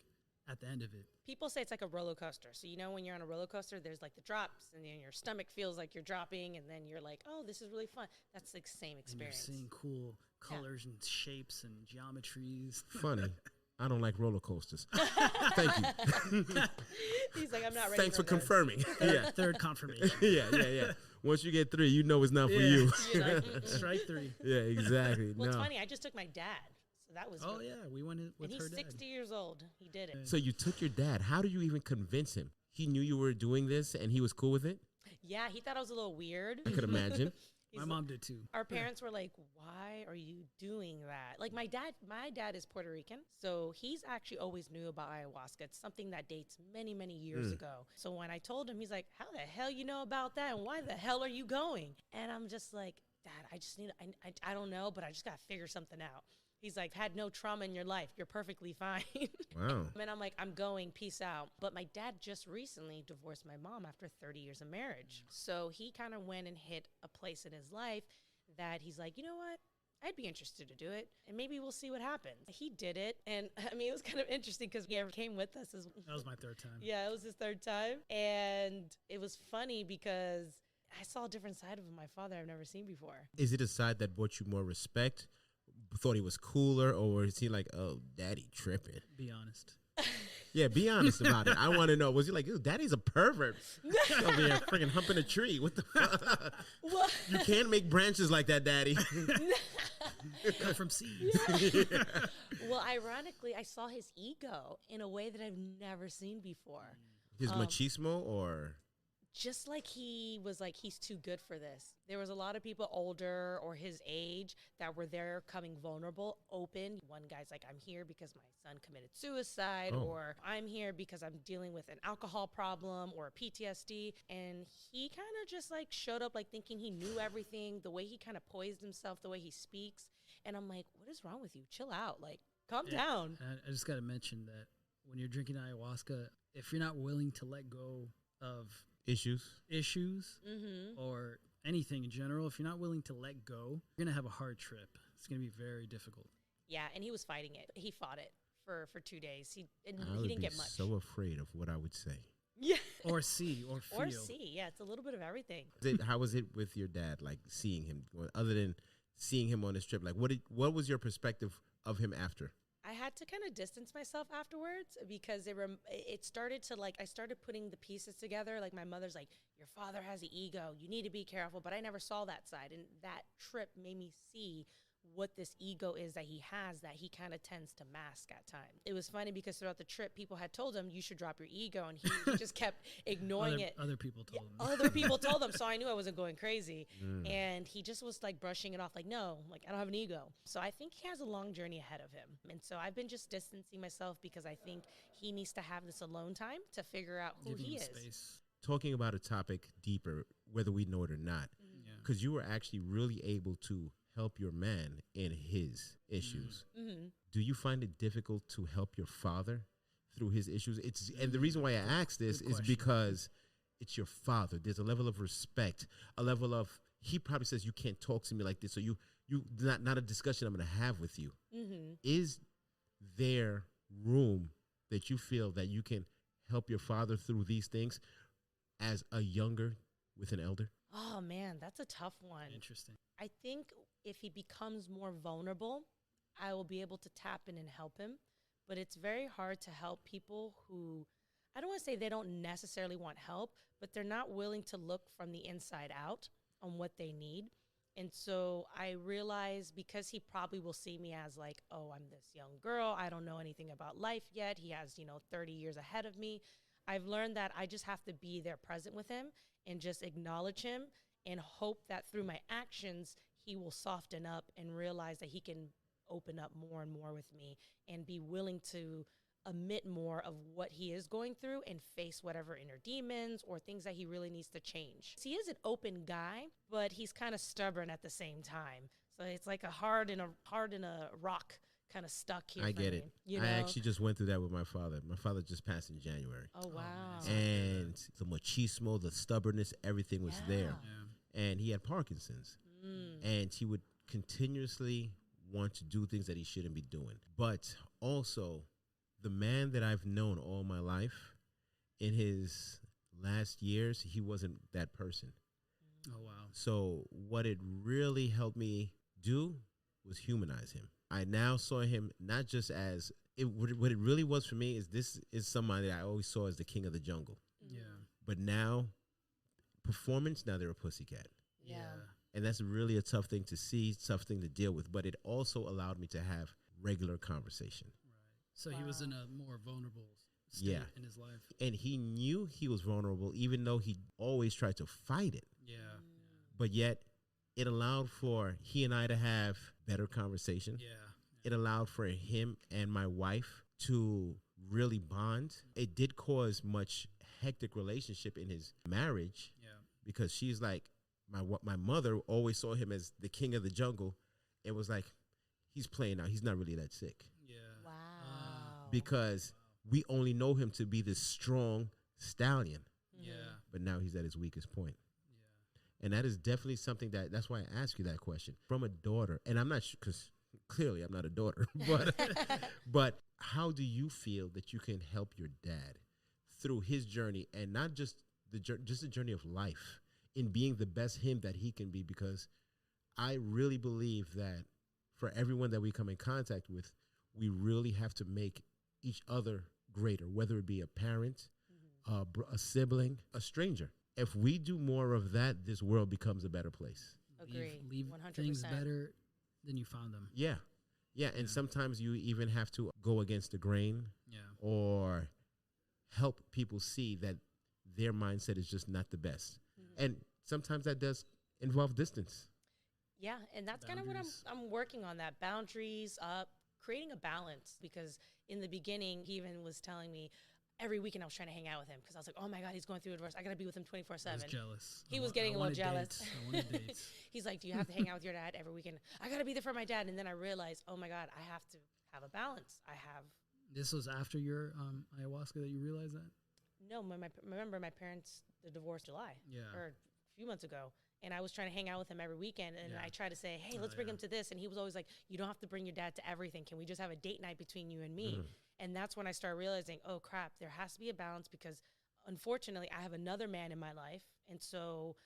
at the end of it. People say it's like a roller coaster. So, when you're on a roller coaster, there's like the drops, and then your stomach feels like you're dropping, and then you're like, oh, this is really fun. That's the same experience. And you're seeing cool colors and shapes and geometries. Funny. I don't like roller coasters. Thank you. He's like, I'm not ready. Thanks for this. confirming. Yeah. Third confirmation. Yeah. Once you get 3, you know it's not for you. You're like, Strike 3. Yeah, exactly. Well, it's No. funny. I just took my dad. So that was Oh, really- yeah. We went in with And her he's dad. 60 years old. He did it. So you took your dad. How do you even convince him? He knew you were doing this and he was cool with it? Yeah, he thought I was a little weird. I could imagine. He's My like- mom did too. Our parents were like, why are you doing that? Like my dad is Puerto Rican. So he's actually always knew about ayahuasca. It's something that dates many, many years ago. So when I told him, he's like, how the hell you know about that? And why the hell are you going? And I'm just like, Dad, I don't know, but I just got to figure something out. He's like, had no trauma in your life. You're perfectly fine. Wow. And I'm like, I'm going, peace out. But my dad just recently divorced my mom after 30 years of marriage. So he kind of went and hit a place in his life that he's like, you know what? I'd be interested to do it, and maybe we'll see what happens. He did it, and I mean, it was kind of interesting because he came with us. That was my 3rd time. Yeah, it was his 3rd time, and it was funny because I saw a different side of my father I've never seen before. Is it a side that brought you more respect? Thought he was cooler, or is he like, oh, daddy tripping? Be honest. Yeah, be honest about it. I want to know. Was he like, ew, daddy's a pervert? He's over here freaking humping a tree. What the fuck? What? You can't make branches like that, daddy. Come from seeds. Well, ironically, I saw his ego in a way that I've never seen before. His machismo or? just like he was like, he's too good for this. There was a lot of people older or his age that were there coming vulnerable, open. One guy's like, I'm here because my son committed suicide, or I'm here because I'm dealing with an alcohol problem or a PTSD. And he kind of just like showed up like thinking he knew everything, the way he kind of poised himself, the way he speaks. And I'm like, what is wrong with you? Chill out. Like, calm down. I just got to mention that when you're drinking ayahuasca, if you're not willing to let go of issues or anything in general, if you're not willing to let go, you're going to have a hard trip. It's going to be very difficult. Yeah, and he was fighting it. He fought it for 2 days. He would didn't be get much. So afraid of what I would say. Yeah. Or see or feel. Or see. Yeah, it's a little bit of everything. How was it with your dad, like seeing him, other than seeing him on this trip? Like, what was your perspective of him after? I had to kind of distance myself afterwards because it started to like, I started putting the pieces together. Like my mother's like, your father has an ego. You need to be careful. But I never saw that side. And that trip made me see what this ego is that he has that he kind of tends to mask at times. It was funny because throughout the trip, people had told him, you should drop your ego. And he just kept ignoring it. Other people told him. Other people told him. So I knew I wasn't going crazy. And he just was like brushing it off like, no, like I don't have an ego. So I think he has a long journey ahead of him. And so I've been just distancing myself because I think he needs to have this alone time to figure out who he is. Space. Talking about a topic deeper, whether we know it or not, because you were actually really able to help your man in his issues. Do you find it difficult to help your father through his issues? And the reason why I ask this is because it's your father. There's a level of respect, a level of, he probably says, you can't talk to me like this, so you not a discussion I'm going to have with you. Is there room that you feel that you can help your father through these things as a younger with an elder? Oh man, that's a tough one. Interesting. I think if he becomes more vulnerable, I will be able to tap in and help him. But it's very hard to help people who, I don't want to say they don't necessarily want help, but they're not willing to look from the inside out on what they need. And so I realize because he probably will see me as like, oh, I'm this young girl. I don't know anything about life yet. He has, 30 years ahead of me. I've learned that I just have to be there present with him and just acknowledge him and hope that through my actions, he will soften up and realize that he can open up more and more with me and be willing to admit more of what he is going through and face whatever inner demons or things that he really needs to change. So he is an open guy, but he's kind of stubborn at the same time. So it's like a hard in a rock kind of stuck here. I get it. I actually just went through that with my father. My father just passed in January. Oh, wow. And the machismo, the stubbornness, everything was there. Yeah. And he had Parkinson's. And he would continuously want to do things that he shouldn't be doing. But also, the man that I've known all my life, in his last years, he wasn't that person. Oh, wow. So what it really helped me do was humanize him. I now saw him not just as, what it really was for me is this is somebody that I always saw as the king of the jungle. Yeah. But now, performance, now they're a pussycat. Yeah. And that's really a tough thing to see, tough thing to deal with. But it also allowed me to have regular conversation. Right. So he was in a more vulnerable state in his life. And he knew he was vulnerable, even though he always tried to fight it. Yeah. But yet, it allowed for he and I to have better conversation. Yeah. It allowed for him and my wife to really bond. It did cause much hectic relationship in his marriage. Yeah. Because she's like, my mother always saw him as the king of the jungle. It was like, he's playing now. He's not really that sick. Yeah. Wow. Because we only know him to be this strong stallion. Yeah. But now he's at his weakest point. Yeah. And that is definitely something that's why I ask you that question. From a daughter, and I'm not sure, because clearly I'm not a daughter, but how do you feel that you can help your dad through his journey, and not just the journey of life, in being the best him that he can be? Because I really believe that for everyone that we come in contact with, we really have to make each other greater, whether it be a parent, a sibling, a stranger. If we do more of that, this world becomes a better place. Agree. Leave 100%. things better than you found them. Yeah. Yeah. And sometimes you even have to go against the grain Yeah. or help people see that their mindset is just not the best. And sometimes that does involve distance. Yeah, and that's kind of what I'm working on, that boundaries, creating a balance, because in the beginning, he even was telling me every weekend I was trying to hang out with him because I was like, oh my God, he's going through a divorce. I got to be with him 24/7. I was jealous. He was getting a little jealous. I wanted dates. He's like, do you have to hang out with your dad every weekend? I got to be there for my dad. And then I realized, oh my God, I have to have a balance. This was after your ayahuasca that you realized that? No, remember my parents, the divorce July, or a few months ago. And I was trying to hang out with him every weekend. And I tried to say, hey, let's bring him to this. And he was always like, you don't have to bring your dad to everything. Can we just have a date night between you and me? And that's when I started realizing, oh, crap, there has to be a balance, because unfortunately, I have another man in my life. And so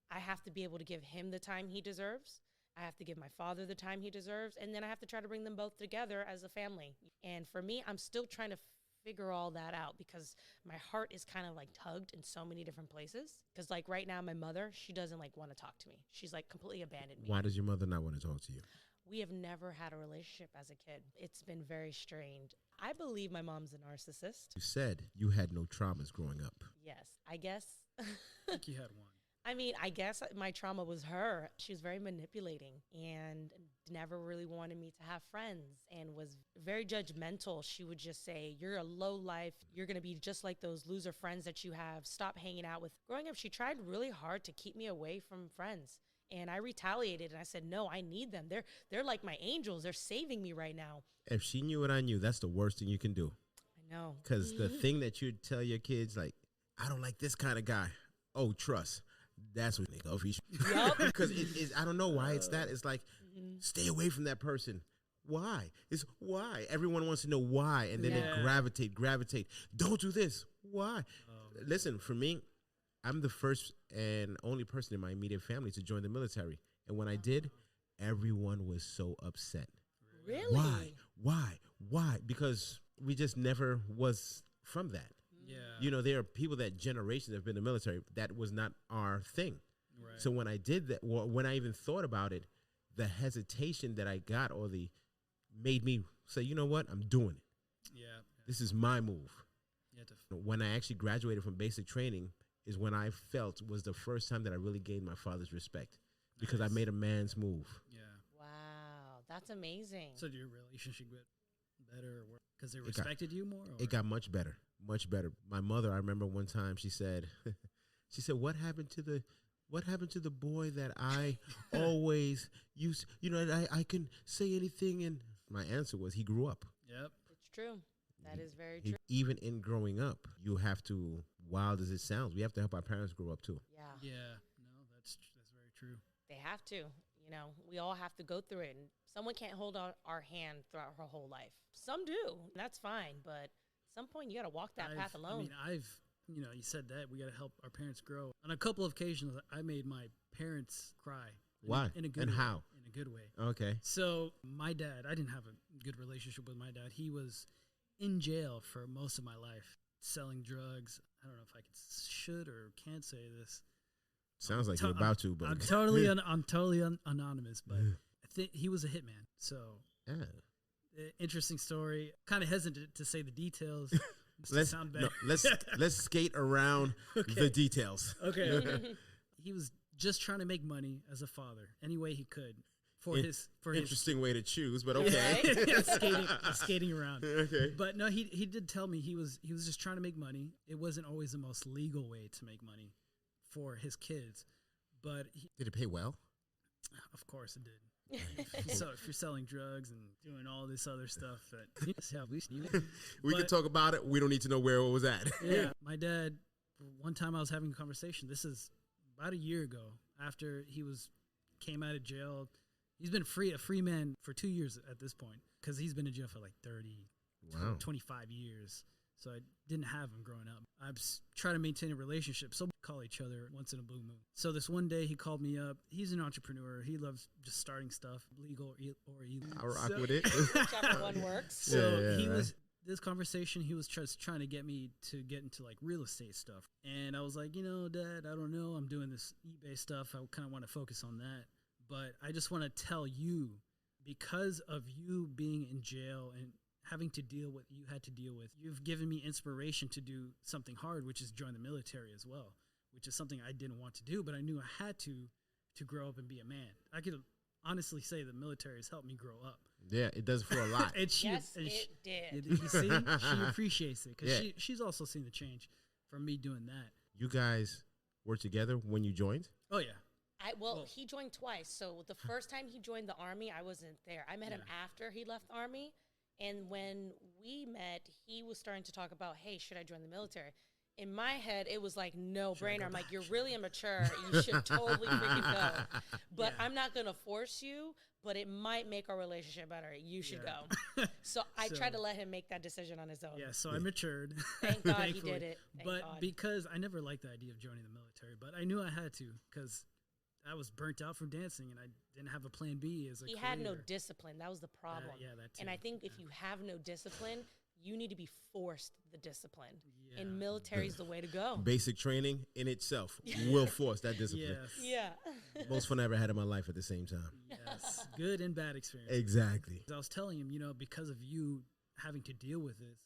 I have to be able to give him the time he deserves. I have to give my father the time he deserves. And then I have to try to bring them both together as a family. And for me, I'm still trying to figure all that out, because my heart is kind of like tugged in so many different places. Because like right now, my mother, she doesn't like want to talk to me. She's like completely abandoned me. Why does your mother not want to talk to you? We have never had a relationship as a kid. It's been very strained. I believe my mom's a narcissist. You said you had no traumas growing up. Yes, I guess. I think you had one. I mean, I guess my trauma was her. She was very manipulating and never really wanted me to have friends and was very judgmental. She would just say, you're a low life. You're going to be just like those loser friends that you have. Stop hanging out with. Growing up, she tried really hard to keep me away from friends. And I retaliated and I said, no, I need them. They're like my angels. They're saving me right now. If she knew what I knew, that's the worst thing you can do. I know. Because the thing that you tell your kids, like, I don't like this kind of guy. Oh, trust. That's what they go for. Because I don't know why it's that. It's like, stay away from that person. Why? It's why. Everyone wants to know why. And then they gravitate. Don't do this. Why? Listen, for me, I'm the first and only person in my immediate family to join the military. And when I did, everyone was so upset. Really? Why? Because we just never was from that. Yeah. You know, there are people that generations have been in the military. That was not our thing. Right. So when I did that, when I even thought about it, the hesitation that I got made me say, you know what? I'm doing it. Yeah. This is my move. Yeah, when I actually graduated from basic training is when I felt was the first time that I really gained my father's respect, because I made a man's move. Yeah. Wow. That's amazing. So did your relationship get better because they respected you more? Or? It got much better. Much better. My mother, I remember one time she said, what happened to the boy that I always used, I can say anything. And my answer was, he grew up. Yep. It's true. That is very true. Even in growing up, you have to, wild as it sounds, we have to help our parents grow up too. Yeah. Yeah. No, that's very true. They have to. We all have to go through it. And someone can't hold our hand throughout her whole life. Some do. That's fine. But at some point, you got to walk that path alone. You said that we got to help our parents grow. On a couple of occasions, I made my parents cry. Why? In a good and way. how? In a good way. Okay. So my dad, I didn't have a good relationship with my dad. He was in jail for most of my life, selling drugs. I don't know if I should or can't say this. Sounds like you're about to, but I'm totally anonymous. But I think he was a hitman. So interesting story. Kind of hesitant to say the details. Let's skate around the details. Okay. He was just trying to make money as a father any way he could. For his interesting way to choose, but okay. skating around. Okay. But no, he did tell me he was just trying to make money. It wasn't always the most legal way to make money for his kids. But did it pay well? Of course it did. So if you're selling drugs and doing all this other stuff we could talk about it. We don't need to know where it was at. Yeah. My dad, one time I was having a conversation. This is about a year ago after came out of jail. He's been a free man for 2 years at this point, because he's been in jail for like 25 years. So I didn't have him growing up. I was trying to maintain a relationship, so we call each other once in a blue moon. So this one day he called me up. He's an entrepreneur. He loves just starting stuff, legal or illegal. I'll rock with it. Whichever one works. So this conversation, he was just trying to get me to get into like real estate stuff. And I was like, Dad, I don't know. I'm doing this eBay stuff. I kind of want to focus on that. But I just want to tell you, because of you being in jail having to deal with you had to deal with. You've given me inspiration to do something hard, which is join the military as well, which is something I didn't want to do, but I knew I had to grow up and be a man. I could honestly say the military has helped me grow up. Yeah, it does for a lot. Yes, it did. You see, she appreciates it because she's also seen the change from me doing that. You guys were together when you joined? Oh yeah. He joined twice. So the first time he joined the Army, I wasn't there. I met him after he left the Army. And when we met, he was starting to talk about, hey, should I join the military? In my head, it was like no brainer. I'm like, you're really immature. You should totally freaking go. But I'm not going to force you, but it might make our relationship better. You should go. So I tried to let him make that decision on his own. Yeah, so I matured. Thank God he did it. Thank God. Because I never liked the idea of joining the military, but I knew I had to because I was burnt out from dancing and I didn't have a plan B as a career. He had no discipline. That was the problem. That too. And I think if you have no discipline, you need to be forced the discipline. Yeah. And military is the way to go. Basic training in itself will force that discipline. Yes. Yeah. Most fun I ever had in my life at the same time. Yes. Good and bad experience. Exactly. I was telling him, because of you having to deal with this,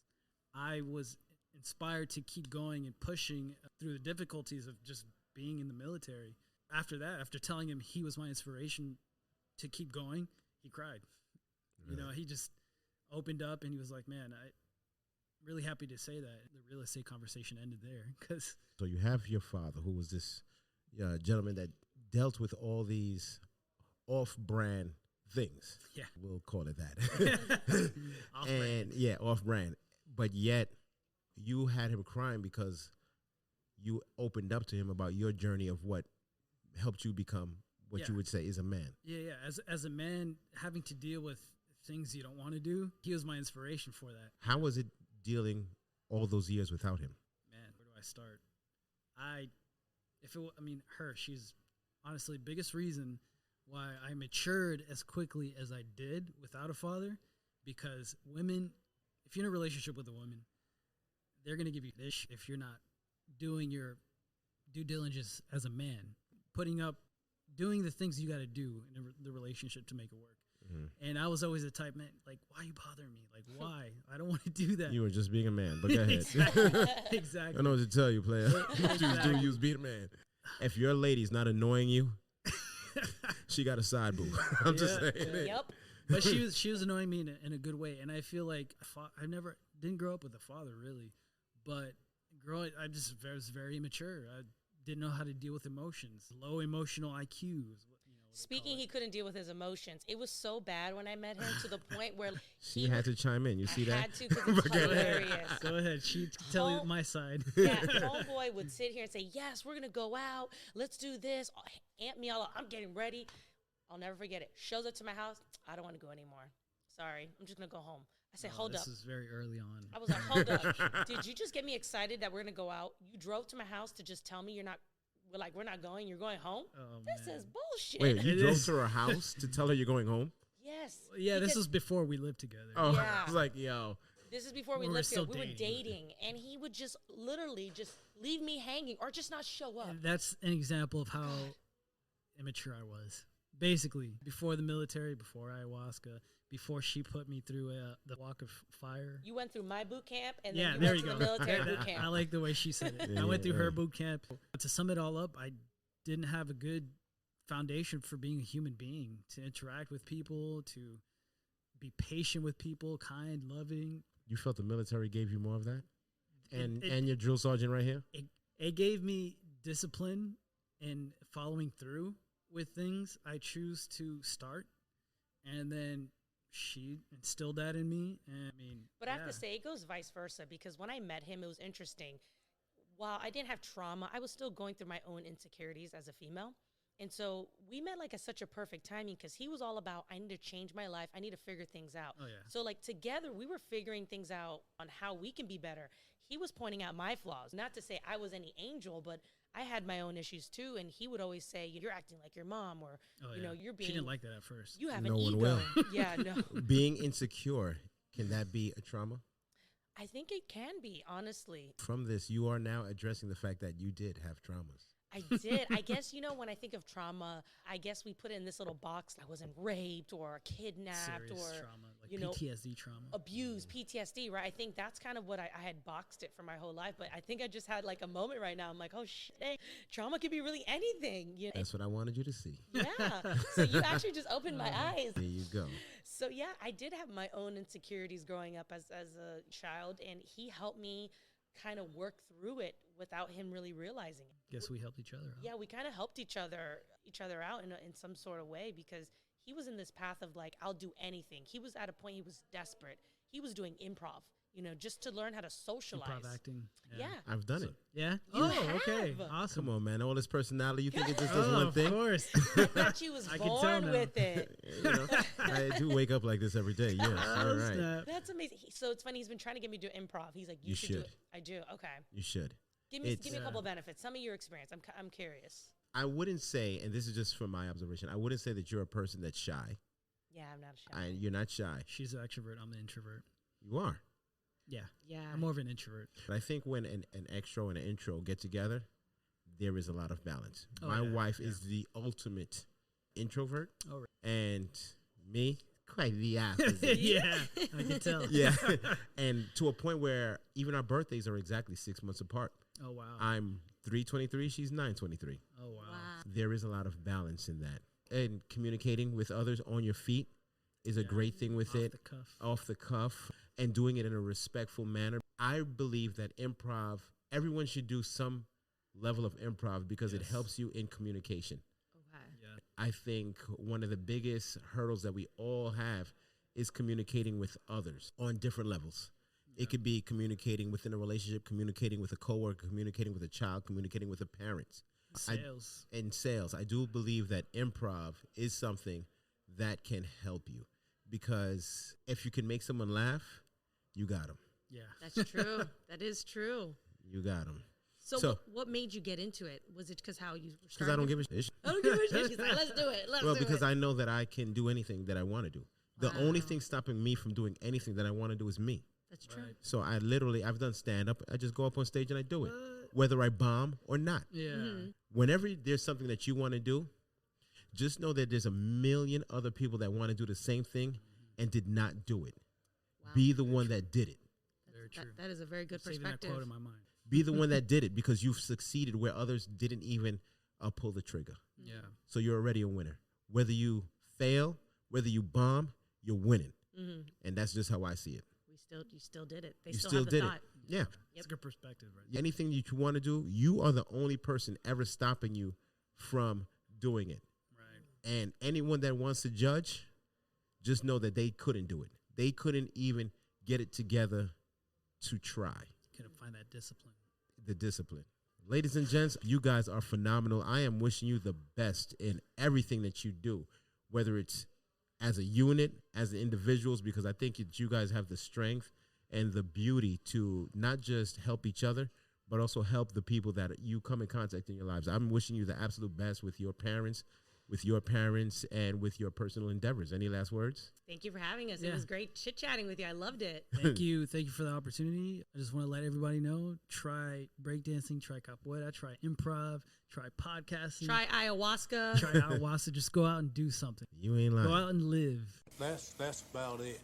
I was inspired to keep going and pushing through the difficulties of just being in the military. After that, after telling him he was my inspiration to keep going, he cried. Really? He just opened up and he was like, man, I'm really happy to say that. The real estate conversation ended there. So you have your father, who was this gentleman that dealt with all these off-brand things. Yeah. We'll call it that. Off-brand. Off-brand. But yet you had him crying because you opened up to him about your journey of what helped you become what you would say is a man. Yeah. As a man, having to deal with things you don't want to do, he was my inspiration for that. How was it dealing all those years without him? Man, where do I start? She's honestly biggest reason why I matured as quickly as I did without a father, because women, if you're in a relationship with a woman, they're going to give you this if you're not doing your due diligence as a man. Doing the things you got to do in the relationship to make it work. Mm-hmm. And I was always the type, man, like, why are you bothering me? Like, why? I don't want to do that. You were just being a man, but go ahead. Exactly. I know what to tell you, player. You was being a man. If your lady's not annoying you, she got a side boob. I'm just saying. Yep. But she was annoying me in a good way. And I feel like I didn't grow up with a father, really. But I just was very immature. I didn't know how to deal with emotions, low emotional IQs. Speaking, he couldn't deal with his emotions. It was so bad when I met him to the point where she had to chime in. You see that? I had to because it's hilarious. Go ahead. She tell you my side. Yeah, homeboy would sit here and say, yes, we're going to go out. Let's do this. Amp me all up. I'm getting ready. I'll never forget it. Shows up to my house. I don't want to go anymore. Sorry. I'm just going to go home. I said, hold up. This is very early on. I was like, hold up. Did you just get me excited that we're going to go out? You drove to my house to just tell me we're not going. You're going home? Oh, this is bullshit. Wait, you drove to her house to tell her you're going home? Yes. Yeah, this was before we lived together. Oh, yeah. I was like, yo. This is before we lived together. We were dating, and he would just literally just leave me hanging or just not show up. And that's an example of how immature I was. Basically, before the military, before ayahuasca, before she put me through the walk of fire. You went through my boot camp, and then you went to the military boot camp. I like the way she said it. I went through her boot camp. To sum it all up, I didn't have a good foundation for being a human being, to interact with people, to be patient with people, kind, loving. You felt the military gave you more of that? And your drill sergeant right here? It gave me discipline and following through with things I choose to start. And then she instilled that in me. And but I have to say, it goes vice versa, because when I met him, it was interesting. While I didn't have trauma, I was still going through my own insecurities as a female. And so we met like at such a perfect timing, because he was all about, I need to change my life. I need to figure things out. Oh, yeah. So like together, we were figuring things out on how we can be better. He was pointing out my flaws. Not to say I was any angel, but I had my own issues too. And he would always say, you're acting like your mom, or, you're being. She didn't like that at first. You have no an one ego. will. Yeah, no. Being insecure, can that be a trauma? I think it can be, honestly. From this, you are now addressing the fact that you did have traumas. I did. I guess, when I think of trauma, I guess we put it in this little box. I wasn't raped or kidnapped Serious or, trauma, like PTSD trauma. abused, PTSD, right? I think that's kind of what I had boxed it for my whole life. But I think I just had like a moment right now. I'm like, oh, shit, trauma could be really anything. That's what I wanted you to see. Yeah. So you actually just opened my eyes. There you go. So, yeah, I did have my own insecurities growing up as a child. And he helped me kind of work through it without him really realizing it. Guess we helped each other out. Yeah, we kind of helped each other out in some sort of way, because he was in this path of like, I'll do anything. He was at a point, he was desperate. He was doing improv, just to learn how to socialize. Improv acting. Yeah. I've done it. Yeah? You okay. have. Awesome. Come on, man. All this personality, you think it just does one thing? Of course. I thought you was I can tell born now. with it. I do wake up like this every day. Yes. All right. Snap. That's amazing. So it's funny. He's been trying to get me to do improv. He's like, you should do it. I do. Okay. You should. Give me a couple benefits. Tell me your experience. I'm curious. I wouldn't say, and this is just from my observation, I wouldn't say that you're a person that's shy. Yeah, I'm not shy. You're not shy. She's an extrovert. I'm the introvert. You are. Yeah. Yeah. I'm more of an introvert. But I think when an extro and an intro get together, there is a lot of balance. Oh, My yeah, wife yeah. is the ultimate introvert, Oh, right. and me, quite the opposite. Yeah, I can tell. Yeah. And to a point where even our birthdays are exactly 6 months apart. Oh, wow. I'm 3/23, she's 9/23. Oh, wow. There is a lot of balance in that. And communicating with others on your feet is a great thing with Off it. the cuff. Off the cuff, and doing it in a respectful manner. I believe that improv, everyone should do some level of improv because it Yes. helps you in communication. Okay. Yeah. I think one of the biggest hurdles that we all have is communicating with others on different levels. It could be communicating within a relationship, communicating with a coworker, communicating with a child, communicating with a parent. Sales. In sales, I do believe that improv is something that can help you, because if you can make someone laugh, you got them. Yeah. That's true. That is true. You got them. So what made you get into it? Was it because how you were Because I don't give a shit. I don't give a shit. She's like, let's do it. Let's Well, do because it. I know that I can do anything that I want to do. The only thing stopping me from doing anything that I want to do is me. That's true. Right. So I've done stand up. I just go up on stage and I do it, whether I bomb or not. Yeah. Mm-hmm. Whenever there's something that you want to do, just know that there's a million other people that want to do the same thing and did not do it. Wow. Be the one that did it. Very true. That is a very good Saving that perspective. quote in my mind. Be the one that did it, because you've succeeded where others didn't even pull the trigger. Yeah. So you're already a winner. Whether you fail, whether you bomb, you're winning. Mm-hmm. And that's just how I see it. You still did it. They You still still have the did it. thought. Yeah. It's a good perspective, right? Anything that you want to do, you are the only person ever stopping you from doing it. Right. And anyone that wants to judge, just know that they couldn't do it. They couldn't even get it together to try. Couldn't find that discipline. The discipline. Ladies and gents, you guys are phenomenal. I am wishing you the best in everything that you do, whether it's as a unit, as individuals, because I think that you guys have the strength and the beauty to not just help each other, but also help the people that you come in contact in your lives. I'm wishing you the absolute best with your parents, and with your personal endeavors. Any last words? Thank you for having us. Yeah. It was great chit-chatting with you. I loved it. Thank you. Thank you for the opportunity. I just want to let everybody know, try breakdancing, try capoeira, try improv, try podcasting. Try ayahuasca. Try ayahuasca. Just go out and do something. You ain't lying. Go out and live. That's about it.